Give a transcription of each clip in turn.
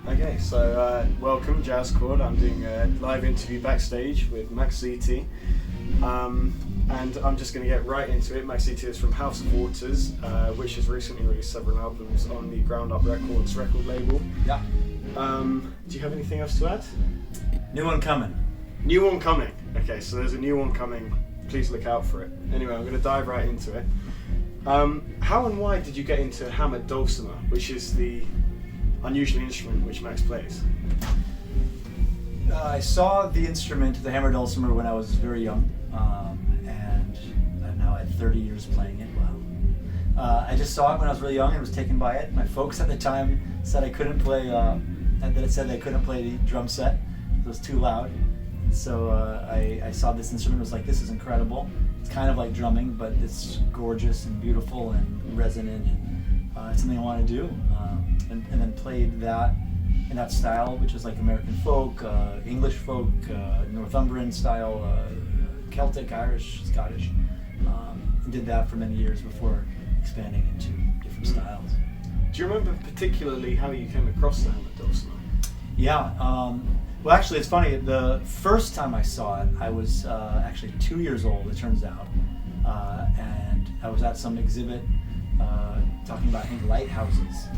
Okay, so welcome, Jazzcord. I'm doing a live interview backstage with Max ZT. And I'm just going to get right into it. Max ZT is from House of Waters, which has recently released several albums on the Ground Up Records record label. Yeah. Do you have anything else to add? New one coming. New one coming. Okay, so there's a new one coming. Please look out for it. Anyway, I'm going to dive right into it. How and why did you get into hammered dulcimer, which is the unusual instrument which Max plays? I saw the instrument, the hammer dulcimer, when I was very young, and I'm now at 30 years playing it. Wow. I just saw it when I was really young and was taken by it. My folks at the time said I couldn't play, they couldn't play the drum set. It was too loud. So I saw this instrument and was like, this is incredible. It's kind of like drumming, but it's gorgeous and beautiful and resonant, and it's something I want to do. And then played that in that style, which is like American folk, English folk, Northumbrian style, Celtic, Irish, Scottish. And did that for many years before expanding into different styles. Do you remember particularly how you came across the hammered dulcimer? Yeah. Well, actually, it's funny. The first time I saw it, I was actually 2 years old, it turns out. And I was at some exhibit talking about, I think, lighthouses.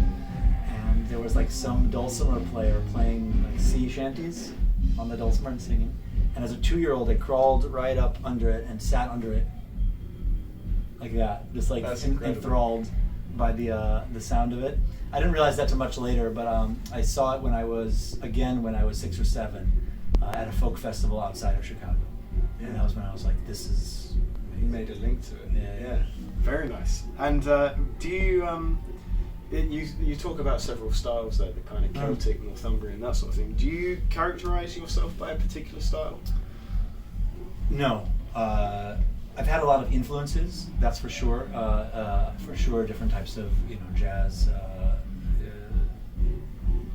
And there was like some dulcimer player playing like sea shanties on the dulcimer and singing. And as a 2-year-old, I crawled right up under it and sat under it like that, just like enthralled by the sound of it. I didn't realize that too much later, but I saw it when I was 6 or 7 at a folk festival outside of Chicago. Yeah. And that was when I was like, this is amazing. You made a link to it. Yeah. Very nice. And do you, you talk about several styles there, the kind of Celtic, Northumbrian, that sort of thing. Do you characterise yourself by a particular style? No. I've had a lot of influences, that's for sure. Different types of jazz,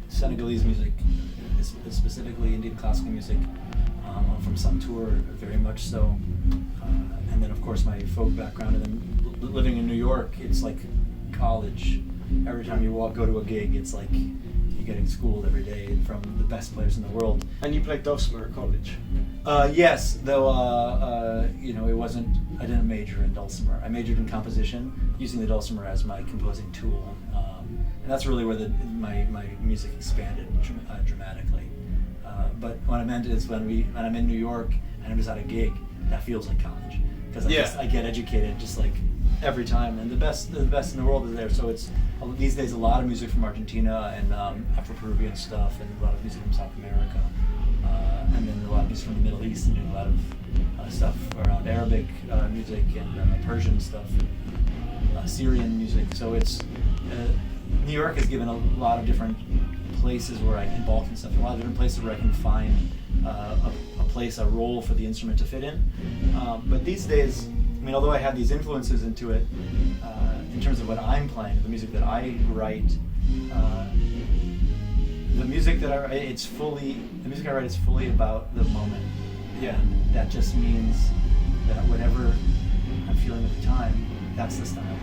Senegalese music, specifically Indian classical music. From some tour, very much so. And then of course my folk background, and then living in New York, it's like college. Every time you go to a gig, it's like you're getting schooled every day from the best players in the world. And you played dulcimer at college? Yes, though it wasn't. I didn't major in dulcimer. I majored in composition, using the dulcimer as my composing tool, and that's really where my music expanded dramatically. But what I meant is when I'm in New York and I'm just at a gig, that feels like college, because I get educated just like every time, and the best in the world is there. So it's these days a lot of music from Argentina and Afro-Peruvian stuff, and a lot of music from South America, and then a lot of music from the Middle East, and a lot of stuff around Arabic music and Persian stuff, and Syrian music. So it's New York has given a lot of different places where I can Balkan stuff, a lot of different places where I can find a role for the instrument to fit in. But these days, although I have these influences into it, in terms of what I'm playing, the music that I write, the music I write is fully about the moment. Yeah. And that just means that whatever I'm feeling at the time, that's the style.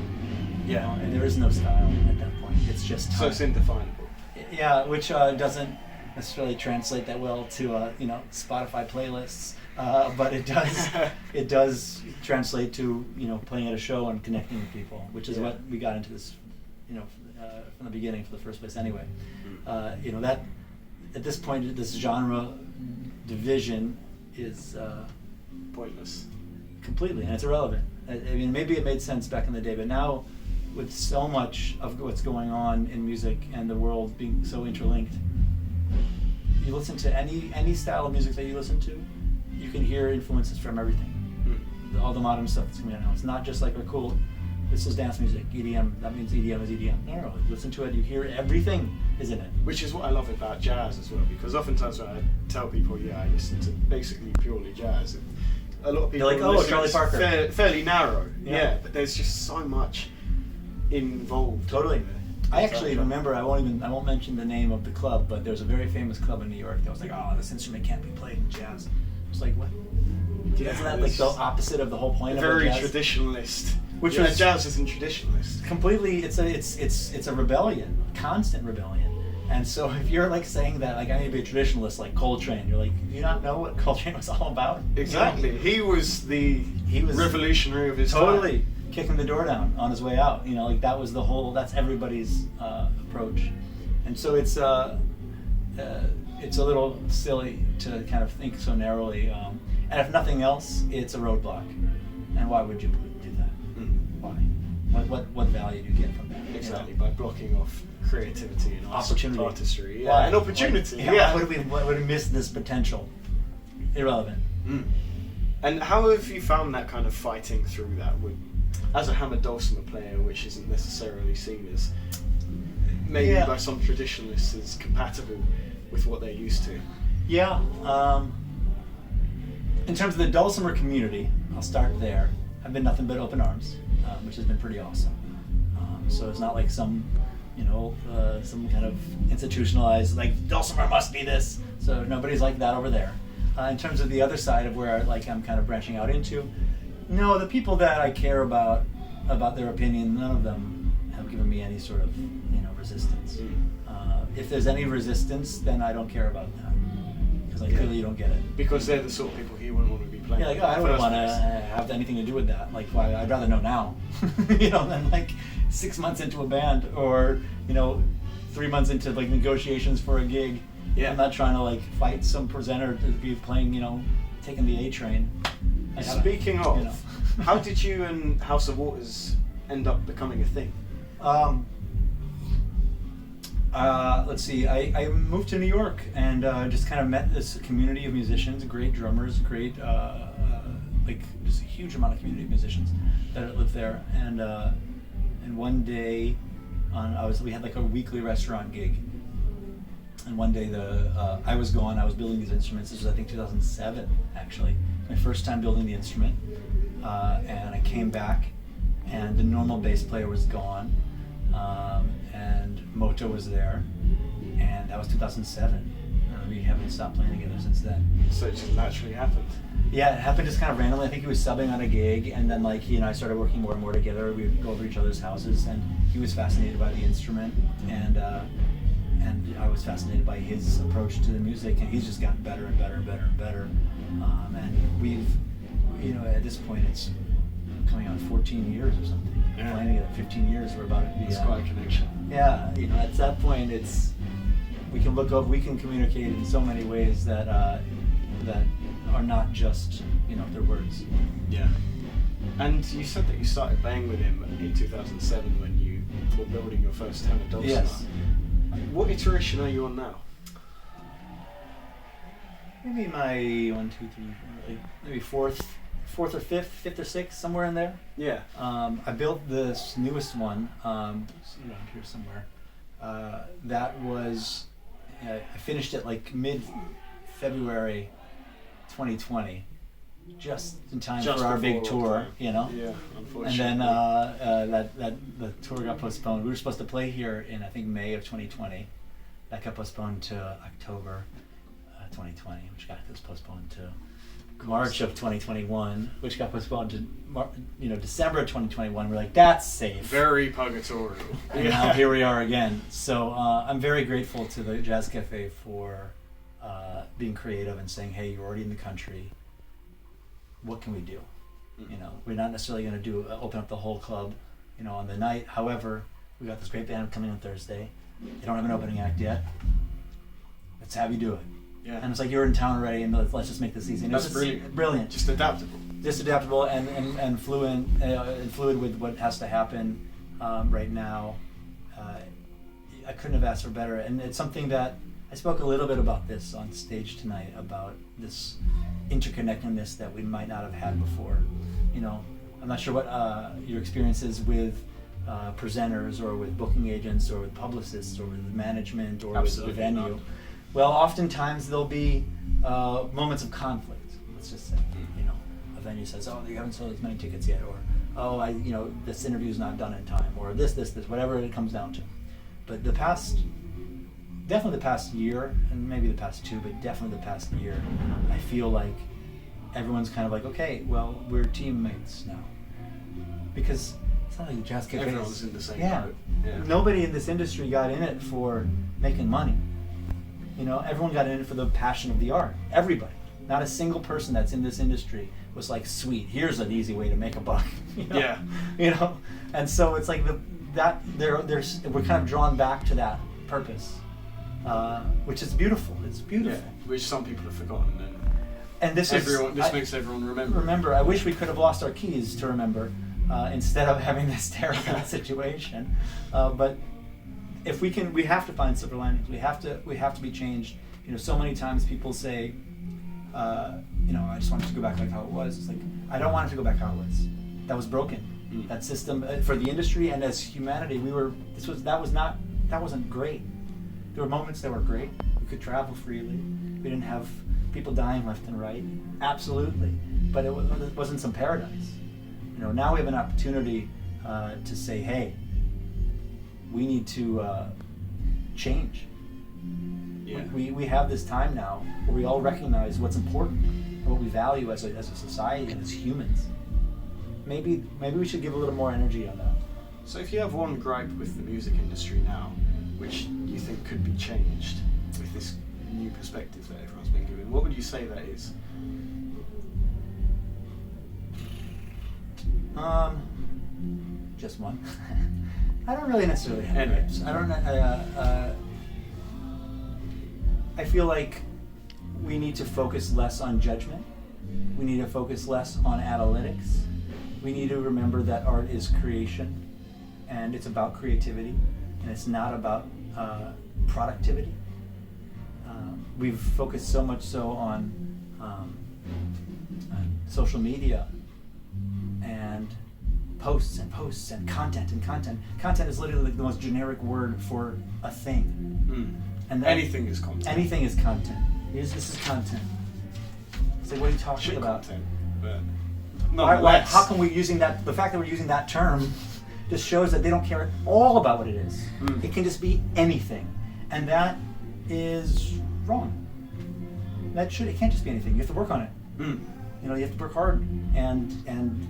Yeah. And there is no style at that point. It's just time. So it's indefinable. Yeah, which doesn't necessarily translate that well to Spotify playlists, but it does translate to playing at a show and connecting with people, which is what we got into this from the beginning for the first place anyway. That at this point this genre division is pointless completely, and it's irrelevant. Maybe it made sense back in the day, but now, with so much of what's going on in music and the world being so interlinked, you listen to any style of music that you listen to, you can hear influences from everything. All the modern stuff that's coming out now. It's not just like, cool, this is dance music, EDM, that means EDM is EDM. No, you listen to it, you hear everything is in it. Which is what I love about jazz as well, because oftentimes when I tell people, I listen to basically purely jazz, a lot of people are like, Charlie Parker. Fairly narrow, but there's just so much involved. Totally. I actually remember, I won't mention the name of the club, but there's a very famous club in New York that was like, this instrument can't be played in jazz. I was like, what? Isn't that like the opposite of the whole point of very jazz? traditionalist. Which was jazz isn't traditionalist. Completely, it's a rebellion, constant rebellion. And so if you're like saying that, like, I need to be a traditionalist like Coltrane, you're like, do you not know what Coltrane was all about? Exactly. He was revolutionary of his totally time. kicking the door down on his way out. You know, like that was that's everybody's approach. And so it's a little silly to kind of think so narrowly. And if nothing else, it's a roadblock. And why would you do that? Why? What value do you get from that? Exactly, by blocking off creativity and opportunity, artistry, why? and opportunity. Why would we miss this potential? Irrelevant. And how have you found that kind of fighting through that as a hammered dulcimer player, which isn't necessarily seen as maybe by some traditionalists as compatible with what they're used to? Yeah. In terms of the dulcimer community, I'll start there. I've been nothing but open arms, which has been pretty awesome. So it's not like some kind of institutionalized, like, dulcimer must be this. So nobody's like that over there. In terms of the other side of where I'm kind of branching out into, no, the people that I care about their opinion, none of them have given me any sort of resistance. If there's any resistance, then I don't care about that, because clearly you don't get it. Because they're the sort of people who wouldn't want to be playing. Yeah, like, I don't want to have anything to do with that. Like, I'd rather know now, than like 6 months into a band, or 3 months into like negotiations for a gig. Yeah. I'm not trying to like fight some presenter to be playing, taking the A train. Speaking of, how did you and House of Waters end up becoming a thing? Let's see. I moved to New York and just kind of met this community of musicians, great drummers, great just a huge amount of community of musicians that lived there. And one day, we had like a weekly restaurant gig. And one day I was gone. I was building these instruments. This was, I think, 2007 actually. My first time building the instrument. And I came back, and the normal bass player was gone. And Moto was there, and that was 2007. We haven't stopped playing together since then. So it just naturally happened? Yeah, it happened just kind of randomly. I think he was subbing on a gig, and then like he and I started working more and more together. We would go over each other's houses, and he was fascinated by the instrument, and I was fascinated by his approach to the music, and he's just gotten better and better and better and better. And we've, at this point, it's coming on 14 years or something. Yeah. Playing together 15 years, we're about to be. It's quite a connection. Yeah, at that point, we can look up, we can communicate in so many ways that are not just their words. Yeah. And you said that you started playing with him in 2007 when you were building your first hammered dulcimer. Yes. What iteration are you on now? Maybe my 1, 2, 3, 4, maybe fourth or fifth or sixth, somewhere in there. Yeah. I built this newest one. See around here somewhere. That was I finished it like mid-February 2020, just in time for our big tour. Yeah, unfortunately. And then the tour got postponed. We were supposed to play here in, I think, May of 2020. That got postponed to October 2020, which got postponed to March of 2021, which got postponed to December of 2021. We're like, that's safe. Very purgatorial. And now here we are again. So I'm very grateful to the Jazz Cafe for being creative and saying, hey, you're already in the country. What can we do? We're not necessarily going to open up the whole club, on the night. However, we got this great band coming on Thursday. They don't have an opening act yet. Let's have you do it. Yeah. And it's like, you're in town already, and let's just make this easy. And That's brilliant. Brilliant. Just adaptable. And fluid with what has to happen right now. I couldn't have asked for better. And it's something that I spoke a little bit about this on stage tonight, about this interconnectedness that we might not have had before. I'm not sure what your experience is with presenters, or with booking agents, or with publicists, or with management, or with the venue. Not. Well, oftentimes there'll be moments of conflict. Let's just say, a venue says, "Oh, you haven't sold as many tickets yet," or "Oh, this interview's not done in time," or this, whatever it comes down to. But definitely the past year, and maybe the past 2, but definitely the past year, I feel like everyone's kind of like, okay, well, we're teammates now. Because it's not like Jazz Cafes. Everyone's in the same boat. Yeah. Nobody in this industry got in it for making money. You know, everyone got in it for the passion of the art. Everybody. Not a single person that's in this industry was like, sweet, here's an easy way to make a buck. You know? Yeah. You know, and so it's like we're kind of drawn back to that purpose, which is beautiful. It's beautiful. Yeah. Which some people have forgotten. And this makes everyone remember. Remember, I wish we could have lost our keys to remember instead of having this terrible situation. But if we can, we have to find silver linings. We have to be changed. You know, so many times people say, you know, I just want it to go back like how it was. It's like, I don't want it to go back how it was. That was broken. That system for the industry and as humanity, that wasn't great. There were moments that were great. We could travel freely. We didn't have people dying left and right. Absolutely. But it wasn't some paradise. You know, now we have an opportunity to say, hey, we need to change. Yeah. We have this time now where we all recognize what's important and what we value as a society and as humans. Maybe we should give a little more energy on that. So if you have one gripe with the music industry now, which you think could be changed with this new perspective that everyone's been given, what would you say that is? Just one. I don't really necessarily have gripes. I don't. I feel like we need to focus less on judgment. We need to focus less on analytics. We need to remember that art is creation, and it's about creativity, and it's not about productivity. We've focused so much so on social media and posts and content. Content is literally like the most generic word for a thing. And anything is content. Anything is content. This is content. It's like, what are you talking about? Content, but how can we using that? The fact that we're using that term just shows that they don't care at all about what it is. It can just be anything, and that is wrong. It can't just be anything. You have to work on it. You know, you have to work hard and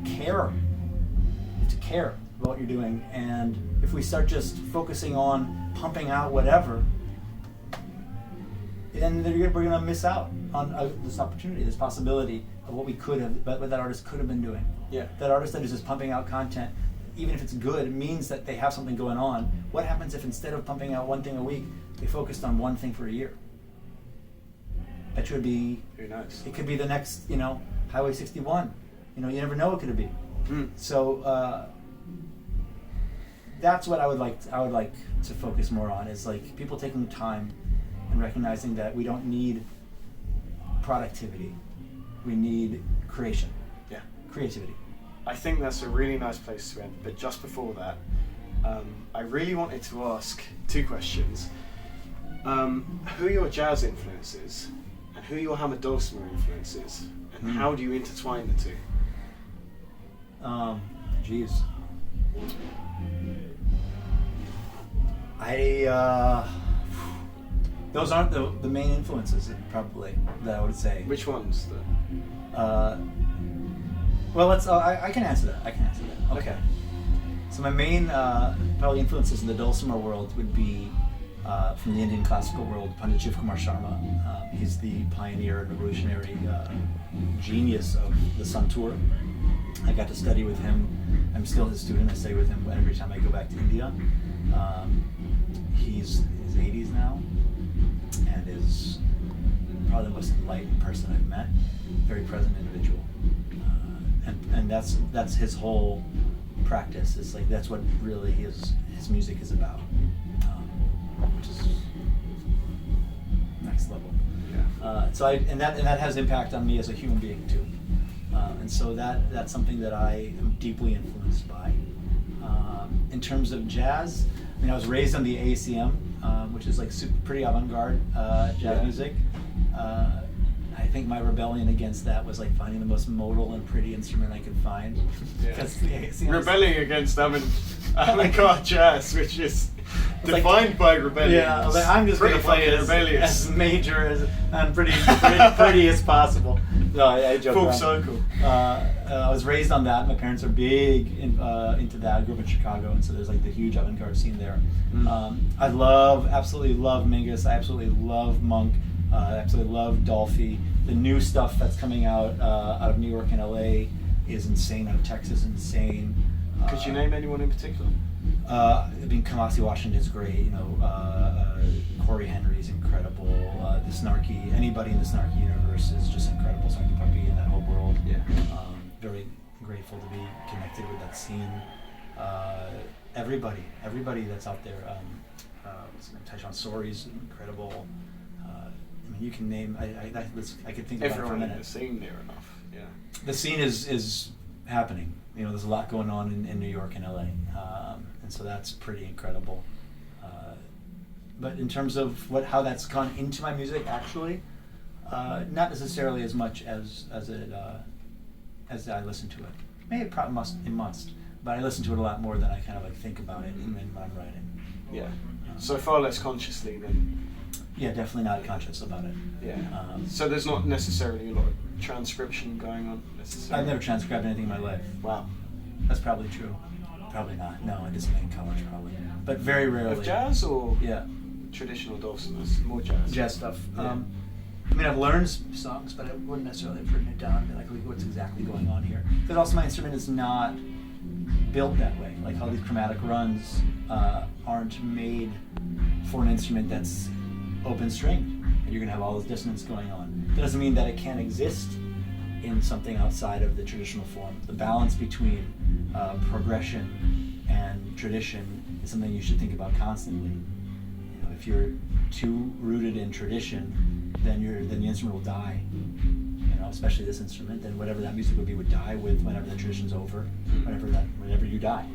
care. You have to care about what you're doing. And if we start just focusing on pumping out whatever, then we're going to miss out on this opportunity, this possibility of what we could have, what that artist could have been doing. Yeah. That artist that is just pumping out content, even if it's good, means that they have something going on. What happens if instead of pumping out one thing a week, they focused on one thing for a year? That would be. Who knows? It could be the next, you know, Highway 61. You know, you never know what could it be. So that's what I would like to focus more on, is like people taking time and recognizing that we don't need productivity. We need creation. Yeah. Creativity. I think that's a really nice place to end. But just before that, I really wanted to ask two questions. Who are your jazz influences? And who are your hammer dulcimer influences? And how do you intertwine the two? Those aren't the main influences, probably, that I would say. Which ones, well, let's. I can answer that. Okay. So my main probably influences in the dulcimer world would be from the Indian classical world, Pandit Shiv Kumar Sharma. He's the pioneer and revolutionary genius of the santoor. I got to study with him. I'm still his student. I study with him every time I go back to India. He's in his 80s now, and is probably the most enlightened person I've met. Very present individual, and that's his whole practice. It's like that's what really his music is about, which is next level. Yeah. That has impact on me as a human being too, and so that's something that I am deeply influenced by. In terms of jazz, I mean, I was raised on the ACM, which is like pretty avant-garde jazz music. I think my rebellion against that was like finding the most modal and pretty instrument I could find. Yeah. Rebelling against them and avant-garde jazz, which is It's like- defined by rebellion. Yeah, I was like, I'm just going to Pretty play it fucking rebellious. as major and pretty as possible. No, I joke Full around. circle. I was raised on that. My parents are big into that. I grew up in Chicago, and so there's like the huge avant-garde scene there. I absolutely love Mingus. I absolutely love Monk. I absolutely love Dolphy. The new stuff that's coming out of New York and LA is insane. Out of Texas, insane. Could you name anyone in particular? I mean, Kamasi Washington's great. You know, Corey Henry's incredible. The Snarky, anybody in the Snarky universe is just incredible. Snarky Puppy and that whole world. Yeah. Very grateful to be connected with that scene. Everybody that's out there. Tyshawn Sori's incredible. I mean, you can name. I could think about it for a Everyone in minute. the scene near enough. Yeah. The scene is happening. You know, there's a lot going on in New York and LA, and so that's pretty incredible. But in terms of how that's gone into my music, actually, not necessarily as much as I listen to it. Maybe it must, but I listen to it a lot more than I kind of like think about it when I'm writing. Yeah. So far less consciously than. Yeah, definitely not conscious about it. Yeah. So there's not necessarily a lot of transcription going on necessarily. I've never transcribed anything in my life. Wow. That's probably true. Probably not. No, I did something in college, probably. But very rarely. Of jazz or Yeah, traditional dulcimers? More jazz. jazz stuff. Yeah. I mean, I've learned songs, but I wouldn't necessarily have written it down and be like, what's exactly going on here? Because also my instrument is not built that way. Like all these chromatic runs aren't made for an instrument that's open stringed. You're going to have all this dissonance going on. That doesn't mean that it can't exist in something outside of the traditional form. The balance between progression and tradition is something you should think about constantly. You know, if you're too rooted in tradition, then the instrument will die. You know, especially this instrument. Then whatever that music would be would die with whenever the tradition's over. Whenever you die.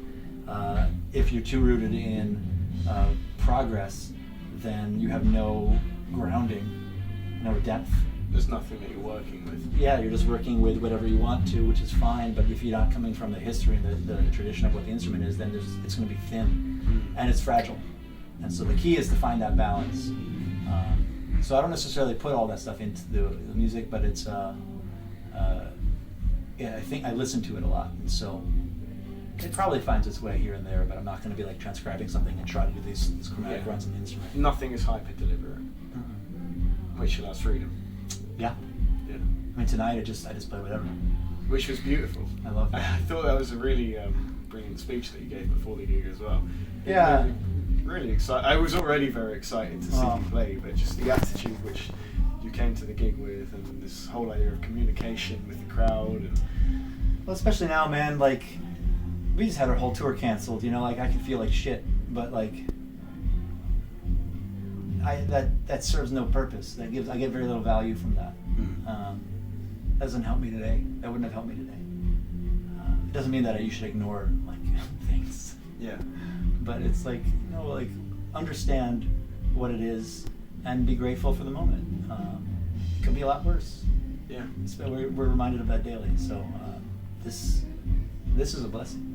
If you're too rooted in progress, then you have no grounding, no depth. There's nothing that you're working with. Yeah, you're just working with whatever you want to, which is fine, but if you're not coming from the history and the tradition of what the instrument is, then it's going to be thin, and it's fragile. And so the key is to find that balance. So I don't necessarily put all that stuff into the music, but it's, I think I listen to it a lot, and so it probably finds its way here and there, but I'm not going to be like transcribing something and try to do these chromatic runs on the instrument. Nothing is hyper deliberate, which allows freedom. Yeah. Yeah. I mean, tonight I just play whatever. Which was beautiful. I love that. I thought that was a really brilliant speech that you gave before the gig as well. It Yeah. made me really excited. I was already very excited to see you play, but just the attitude which you came to the gig with, and this whole idea of communication with the crowd. And Well, especially now, man, like, we just had our whole tour canceled, you know, like, I can feel like shit, but, like, that serves no purpose. I get very little value from that. That doesn't help me today. That wouldn't have helped me today. It doesn't mean that you should ignore, like, things. yeah. But it's like, you know, like, understand what it is and be grateful for the moment. It could be a lot worse. Yeah. We're reminded of that daily. So this is a blessing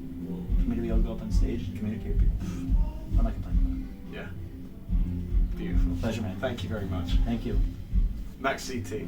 for me to be able to go up on stage and communicate with people. I'm not complaining about Yeah. Beautiful. Pleasure, man. Thank you very much. it. Thank you. Max CT.